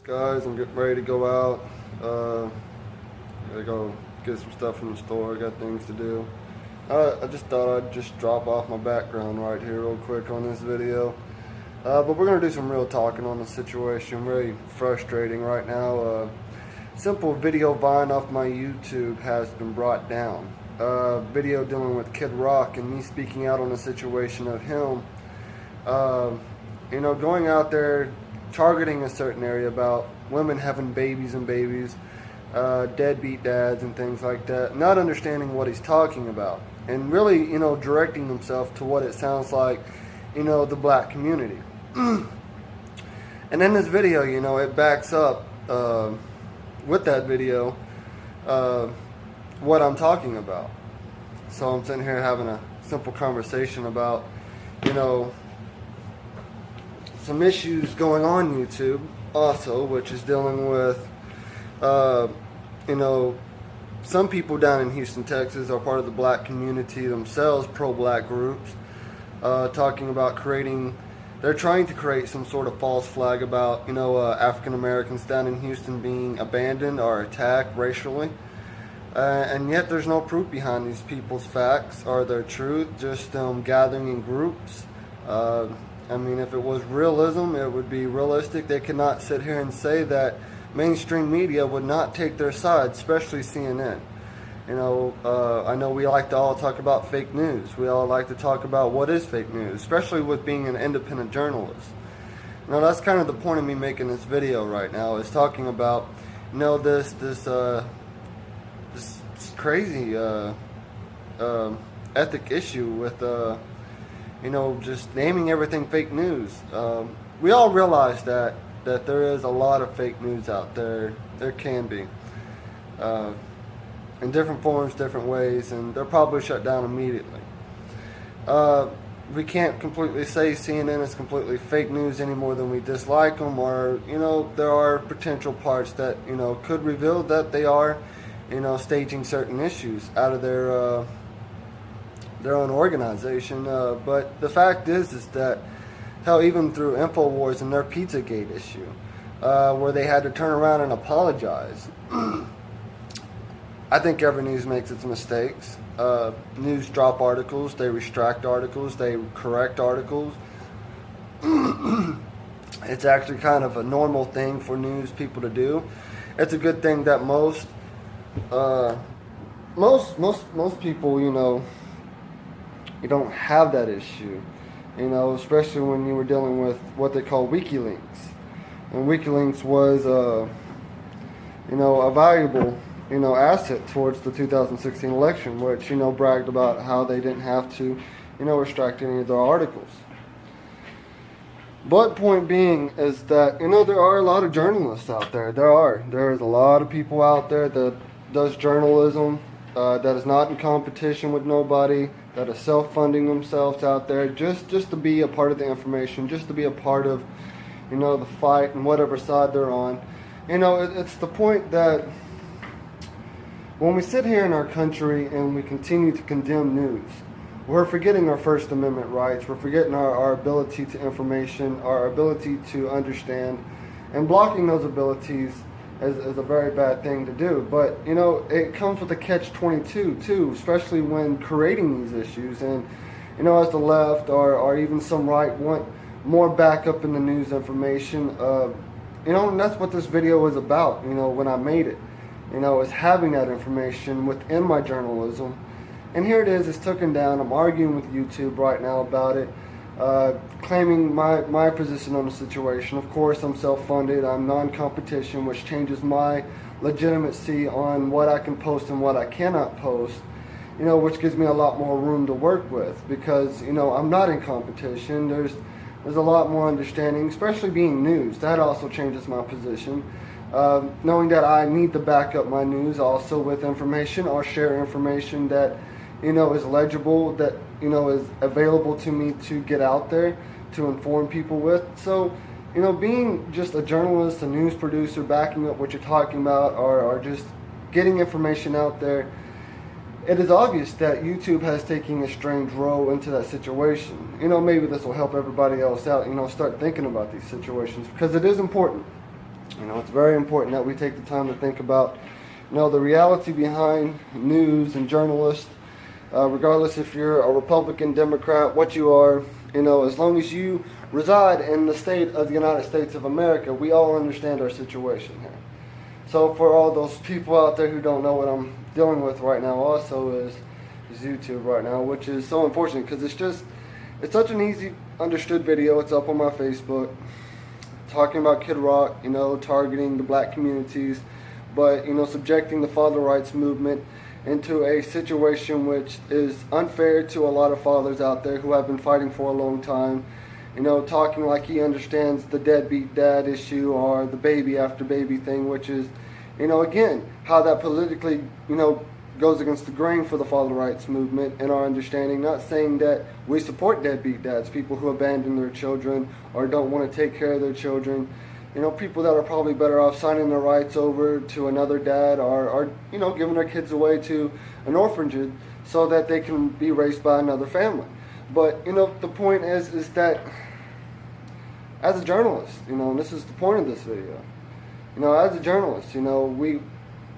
Guys, I'm getting ready to go out. Gotta go get some stuff from the store. I got things to do. I just thought I'd just drop off my background right here real quick on this video. But we're gonna do some real talking on the situation. Very frustrating right now. Simple video Vine off my YouTube has been brought down. Video dealing with Kid Rock and me speaking out on the situation of him. Going out there targeting a certain area about women having babies and deadbeat dads and things like that, not understanding what he's talking about, and really, directing himself to what it sounds like, the black community. And in this video, it backs up with that video what I'm talking about. So I'm sitting here having a simple conversation about, some issues going on YouTube also, which is dealing with, some people down in Houston, Texas are part of the black community themselves, pro-black groups, talking about they're trying to create some sort of false flag about, African Americans down in Houston being abandoned or attacked racially. And yet there's no proof behind these people's facts or their truth, just gathering in groups. If it was realism, it would be realistic. They cannot sit here and say that mainstream media would not take their side, especially CNN. I know we like to all talk about fake news. We all like to talk about what is fake news, especially with being an independent journalist. That's kind of the point of me making this video right now, is talking about, this crazy ethic issue with just naming everything fake news. We all realize that there is a lot of fake news out there. There can be, in different forms, different ways, and they're probably shut down immediately. We can't completely say CNN is completely fake news any more than we dislike them, or there are potential parts that could reveal that they are staging certain issues out of their own organization. But the fact is that, hell, even through InfoWars and their Pizzagate issue, where they had to turn around and apologize. I think every news makes its mistakes. News drop articles, they retract articles, they correct articles. It's actually kind of a normal thing for news people to do. It's a good thing that most people, you don't have that issue, especially when you were dealing with what they call WikiLeaks. And WikiLeaks was, a valuable, asset towards the 2016 election, which, bragged about how they didn't have to, retract any of their articles. But point being is that, there are a lot of journalists out there. There is a lot of people out there that does journalism, that is not in competition with nobody, that is self-funding themselves out there just to be a part of the information, just to be a part of, the fight and whatever side they're on. It's the point that when we sit here in our country and we continue to condemn news, we're forgetting our First Amendment rights, we're forgetting our ability to information, our ability to understand, and blocking those abilities is a very bad thing to do. But it comes with a catch-22 too, especially when creating these issues. And as the left or even some right want more backup in the news information, and that's what this video is about. When I made it, is having that information within my journalism. And here it is, it's taken down. I'm arguing with YouTube right now about it, claiming my position on the situation. Of course, I'm self-funded, I'm non-competition, which changes my legitimacy on what I can post and what I cannot post, which gives me a lot more room to work with, because, I'm not in competition. There's a lot more understanding, especially being news. That also changes my position. Knowing that I need to back up my news also with information, or share information that, is legible, that, is available to me to get out there, to inform people with. So, being just a journalist, a news producer, backing up what you're talking about, or just getting information out there, it is obvious that YouTube has taken a strange role into that situation. Maybe this will help everybody else out, start thinking about these situations, because it is important. It's very important that we take the time to think about, the reality behind news and journalists, regardless if you're a Republican, Democrat, what you are, as long as you reside in the state of the United States of America, we all understand our situation here. So for all those people out there who don't know what I'm dealing with right now also is YouTube right now, which is so unfortunate because it's such an easy understood video. It's up on my Facebook talking about Kid Rock, targeting the black communities, but, subjecting the father rights movement into a situation which is unfair to a lot of fathers out there who have been fighting for a long time, talking like he understands the deadbeat dad issue or the baby after baby thing, which is, again, how that politically, goes against the grain for the father rights movement in our understanding. Not saying that we support deadbeat dads, people who abandon their children or don't want to take care of their children. People that are probably better off signing their rights over to another dad or giving their kids away to an orphanage so that they can be raised by another family. But, the point is that as a journalist, and this is the point of this video, as a journalist,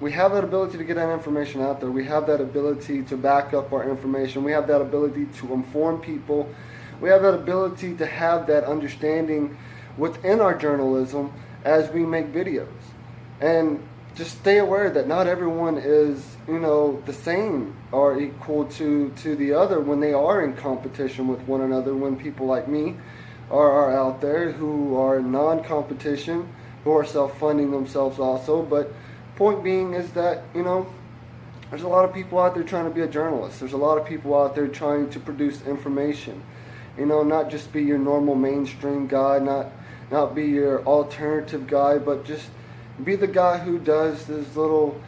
we have that ability to get that information out there. We have that ability to back up our information. We have that ability to inform people. We have that ability to have that understanding within our journalism as we make videos. And just stay aware that not everyone is, the same or equal to the other when they are in competition with one another, when people like me are out there who are non-competition, who are self-funding themselves also. But point being is that, there's a lot of people out there trying to be a journalist. There's a lot of people out there trying to produce information. Not just be your normal mainstream guy, not be your alternative guy, but just be the guy who does this little,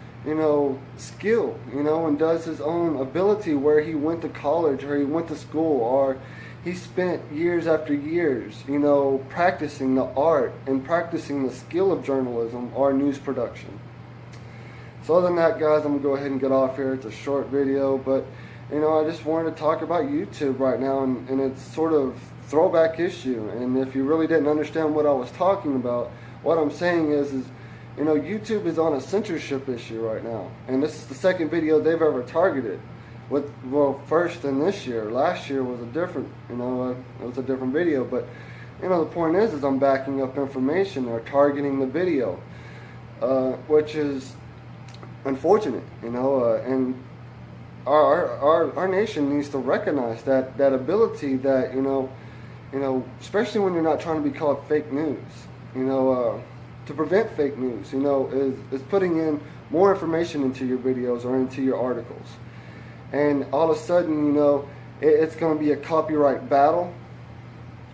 skill, and does his own ability where he went to college or he went to school or he spent years after years, practicing the art and practicing the skill of journalism or news production. So other than that, guys, I'm going to go ahead and get off here. It's a short video, but, I just wanted to talk about YouTube right now and its sort of throwback issue. And if you really didn't understand what I was talking about, what I'm saying is YouTube is on a censorship issue right now. And this is the second video they've ever targeted. First in this year. Last year was a different, it was a different video. But, the point is I'm backing up information or targeting the video, which is unfortunate, and our nation needs to recognize that ability that, especially when you're not trying to be called fake news, to prevent fake news, is putting in more information into your videos or into your articles. And all of a sudden, it's going to be a copyright battle.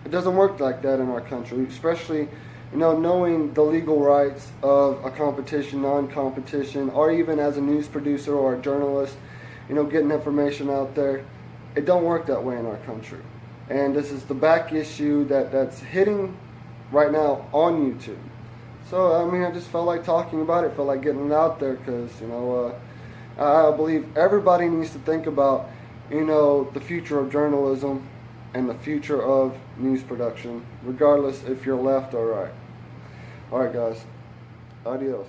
It doesn't work like that in our country, especially, knowing the legal rights of a competition, non-competition, or even as a news producer or a journalist, getting information out there. It don't work that way in our country. And this is the back issue that's hitting right now on YouTube. So, I just felt like talking about it, felt like getting it out there because, I believe everybody needs to think about, the future of journalism and the future of news production, regardless if you're left or right. Alright guys, adios.